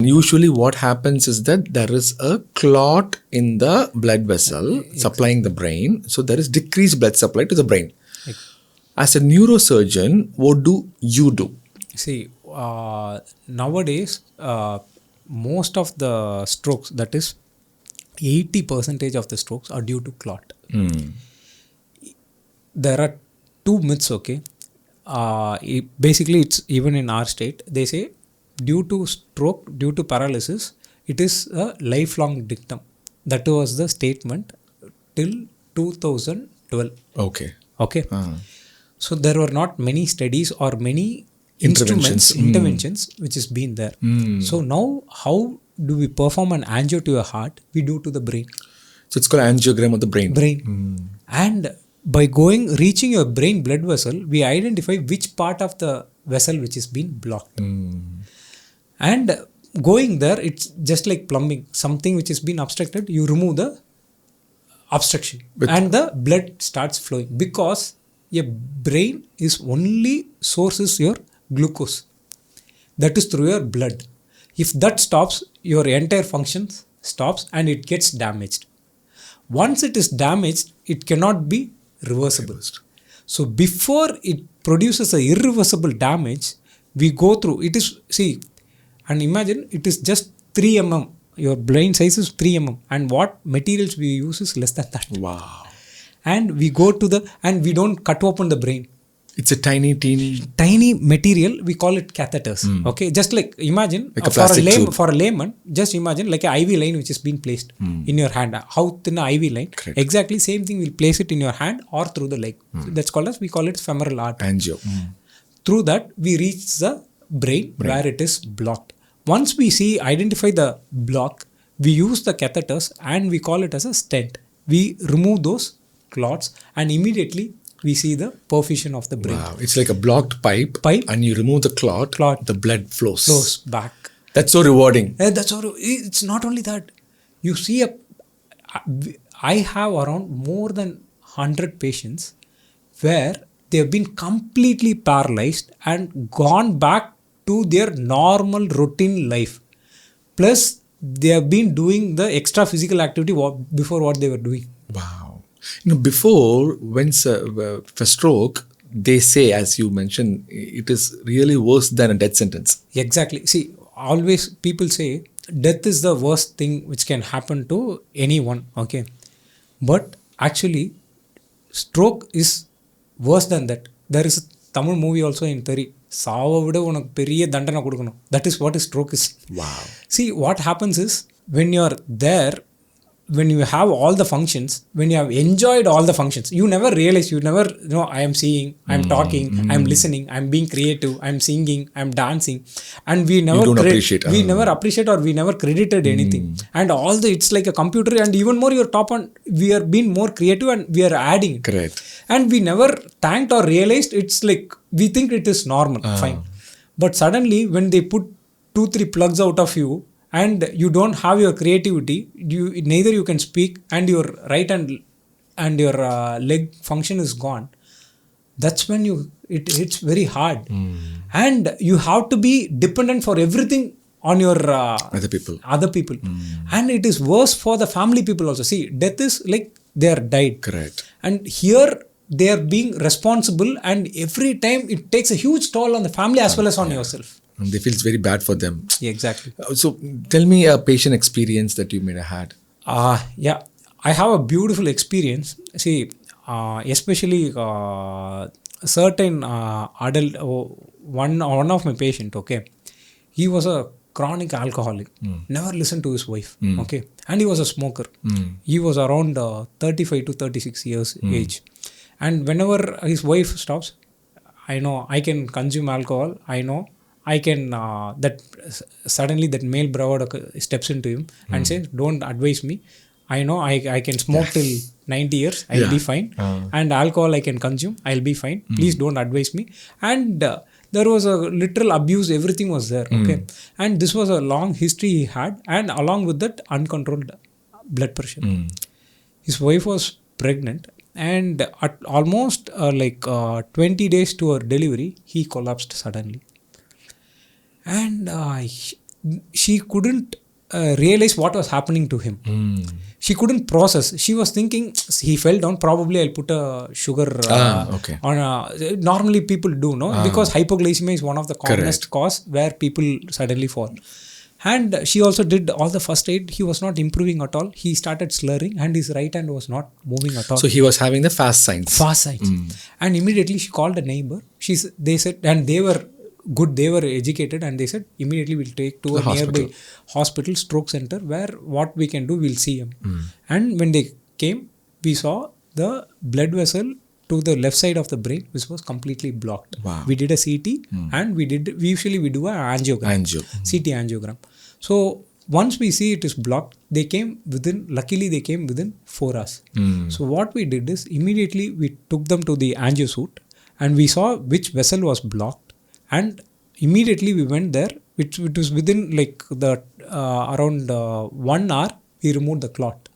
Usually what happens is that there is a clot in the blood vessel supplying the brain. So there is decreased blood supply to the brain. As a neurosurgeon, what do you do? See, nowadays, most of the strokes, that is 80% of the strokes are due to clot. There are two myths, okay? Basically, it's even in our state, they say due to stroke, due to paralysis, it is a lifelong dictum. That was the statement till 2012. Okay. Okay. So there were not many studies or many interventions which has been there. So now how do we perform an angio to your heart? We do to the brain. So it's called angiogram of the brain. And by reaching your brain blood vessel, we identify which part of the vessel which is being blocked. And going there, it's just like plumbing. Something which has been obstructed, you remove the obstruction and the blood starts flowing, because your brain is only sources your glucose. That is through your blood. If that stops, your entire function stops and it gets damaged. Once it is damaged, it cannot be reversible. So before it produces a irreversible damage, we go through, it is, see, and imagine it is just 3 mm. Your brain size is 3 mm. And what materials we use is less than that. Wow. And we go to and we don't cut open the brain. It's a tiny material, we call it catheters. Okay, just like imagine like for a layman, just imagine like an IV line which has been placed in your hand. How thin an IV line? Correct. Exactly same thing, we'll place it in your hand or through the leg. So that's called we call it femoral artery. Angio. Through that we reach the brain where it is blocked. Once we identify the block, we use the catheters and we call it as a stent. We remove those clots and immediately we see the perfusion of the brain. Wow, it's like a blocked pipe and you remove the clot, the blood flows back. That's so rewarding. It's not only that. You see, I have around more than 100 patients where they have been completely paralyzed and gone back to their normal routine life. Plus, they have been doing the extra physical activity before what they were doing. Wow. Before, when for stroke, they say, as you mentioned, it is really worse than a death sentence. Exactly. See, always people say death is the worst thing which can happen to anyone. Okay. But actually, stroke is worse than that. There is a Tamil movie also in Theri. That is what a stroke is. Wow. See, what happens is when you're there, when you have all the functions, when you have enjoyed all the functions, you never realize, I am seeing, I'm talking, I'm listening, I'm being creative, I'm singing, I'm dancing. And we never appreciate. We never appreciate or we never credited anything. And it's like a computer, and even more we are being more creative and we are adding. Correct. And we never thanked or realized, it's like, we think it is normal, fine. But suddenly when they put 2-3 plugs out of you, and you don't have your creativity, neither you can speak, and your right hand and your leg function is gone. That's when it's very hard. And you have to be dependent for everything on your other people. And it is worse for the family people also. See, death is like they are died. Correct. And here they are being responsible, and every time it takes a huge toll on the family as well as on yourself. And they feel it's very bad for them. Yeah, exactly. So tell me a patient experience that you may have had. Yeah, I have a beautiful experience. See, especially certain adult, one of my patient, okay, he was a chronic alcoholic, never listened to his wife, okay, and he was a smoker. He was around 35 to 36 years age. And whenever his wife stops, I know I can consume alcohol, I know I can, suddenly that male bravado steps into him and says, don't advise me. I know I can smoke till 90 years, I'll be fine. And alcohol I can consume, I'll be fine. Please don't advise me. And there was a literal abuse, everything was there. Okay. And this was a long history he had, and along with that, uncontrolled blood pressure. His wife was pregnant, and at almost 20 days to her delivery, he collapsed suddenly. And she couldn't realize what was happening to him. She couldn't process. She was thinking he fell down, probably I'll put a sugar Okay. on normally people do, no, because hypoglycemia is one of the commonest cause where people suddenly fall. And she also did all the first aid. He was not improving at all. He started slurring and his right hand was not moving at all. So he was having the fast signs. Fast signs. And immediately she called a neighbor. They said, and they were good, they were educated, and they said immediately we'll take to a nearby hospital, stroke center, where what we can do, we'll see him. And when they came, we saw the blood vessel to the left side of the brain, which was completely blocked. Wow. We did a CT and we usually do an angiogram. CT angiogram. So once we see it is blocked, luckily they came within 4 hours. So what we did is immediately we took them to the angio suite and we saw which vessel was blocked, and immediately we went there. It was within like the around 1 hour we removed the clot.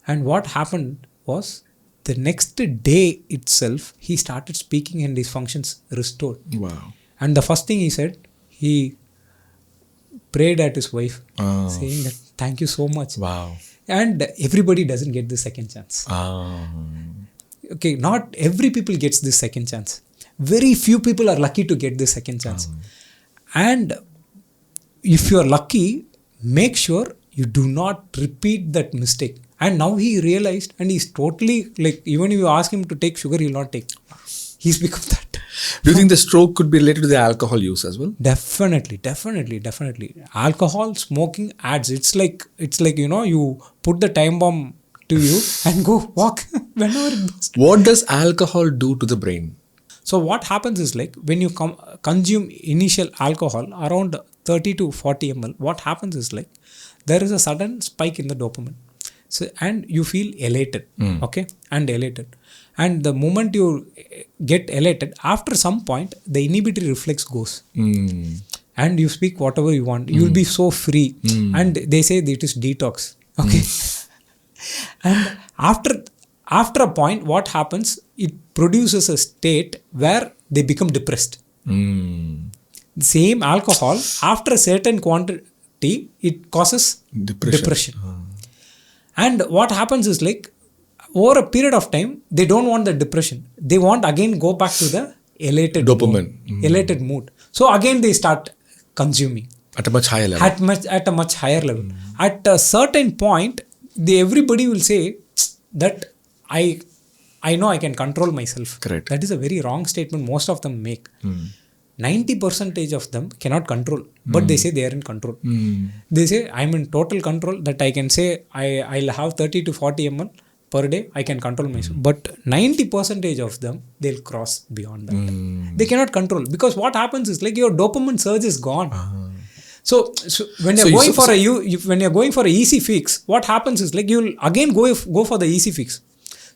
And what happened was, the next day itself, he started speaking and his functions restored. Wow. And the first thing he said, he prayed at his wife, saying that, thank you so much. Wow. And everybody doesn't get the second chance. Okay, not every people gets this second chance. Very few people are lucky to get this second chance. And if you are lucky, make sure you do not repeat that mistake. And now he realized, and he's totally like, even if you ask him to take sugar, he'll not take. He's become that. Do you think the stroke could be related to the alcohol use as well? Definitely. Alcohol, smoking adds. It's like you put the time bomb to you and go walk whenever it bursts. What does alcohol do to the brain? So what happens is, like, when you consume initial alcohol around 30 to 40 ml, what happens is, like, there is a sudden spike in the dopamine. So, and you feel elated, okay, and elated. And the moment you get elated, after some point, the inhibitory reflex goes. And you speak whatever you want. You'll be so free. And they say that it is detox, okay. And after a point, what happens? It produces a state where they become depressed. The same alcohol, after a certain quantity, it causes depression. And what happens is, like, over a period of time, they don't want the depression. They want again go back to the elated dopamine, elated mood. So again they start consuming at a much higher level. At a much higher level. At a certain point, everybody will say that I know I can control myself. Correct. That is a very wrong statement most of them make. 90% of them cannot control, but they say they are in control. They say, I'm in total control, that I can say I'll have 30 to 40 ml per day, I can control myself. But 90% of them, they'll cross beyond that. They cannot control, because what happens is, like, your dopamine surge is gone. So when you're when you're going for a easy fix, what happens is, like, you'll again go for the easy fix.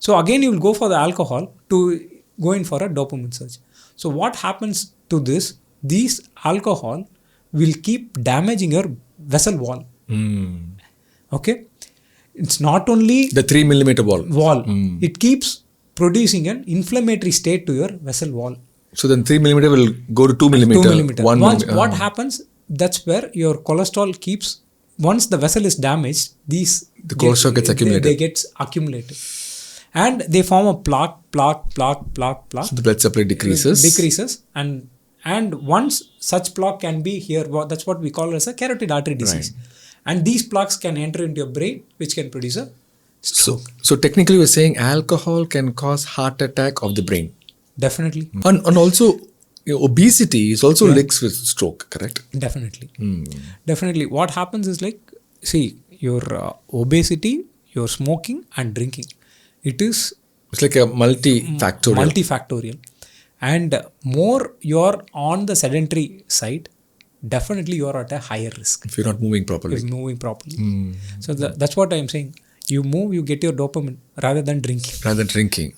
So again you will go for the alcohol to go in for a dopamine surge. So what happens to this? These alcohol will keep damaging your vessel wall. Okay, it's not only the 3 millimeter wall. It keeps producing an inflammatory state to your vessel wall. So then 3 millimeter will go to 2 millimeter. 2 millimeter. What happens? That's where your cholesterol keeps. Once the vessel is damaged, the cholesterol gets accumulated. They get accumulated. And they form a plaque. So the blood supply decreases. And once such plaque can be here, that's what we call as a carotid artery disease. Right. And these plaques can enter into your brain, which can produce a stroke. So technically we're saying alcohol can cause heart attack of the brain. Definitely. And also obesity is also linked with stroke, correct? Definitely. What happens is, like, see, your obesity, your smoking and drinking. It's like a multifactorial. And more you're on the sedentary side, definitely you're at a higher risk. If you're not moving properly. So that's what I'm saying. You move, you get your dopamine rather than drinking.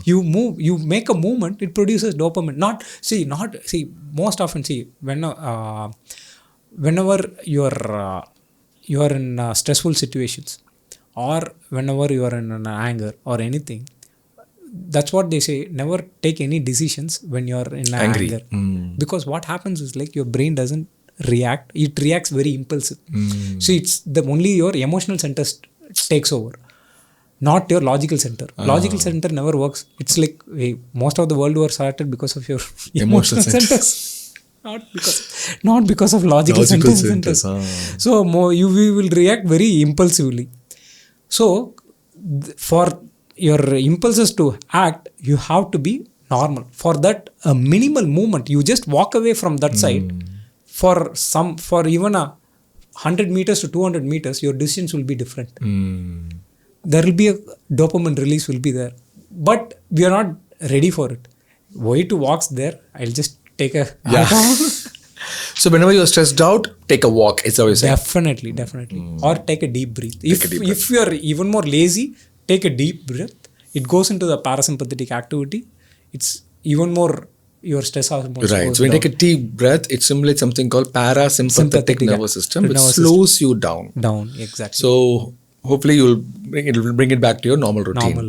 You move, you make a movement, it produces dopamine. Most often, whenever you are in stressful situations, or whenever you are in an anger or anything, that's what they say, never take any decisions when you are in anger. Because what happens is, like, your brain doesn't react. It reacts very impulsive. So it's the only your emotional center takes over, not your logical center. Logical center never works. It's like most of the world war started because of your emotional centers. Not because of logical centers. So we will react very impulsively. So for your impulses to act, you have to be normal. For that, a minimal movement, you just walk away from that side. For even 100 meters to 200 meters, your decisions will be different. There will be a dopamine release will be there, but we are not ready for it. Why to walks there? I'll just take a So whenever you're stressed out, take a walk. Is that what you're saying? Definitely. Or take a deep breath. If you are even more lazy, take a deep breath. It goes into the parasympathetic activity. It's even more your stress hormones. Right. So when you take a deep breath, it simulates something called parasympathetic nervous system, which slows you down. Down, exactly. So hopefully it will bring it back to your normal routine.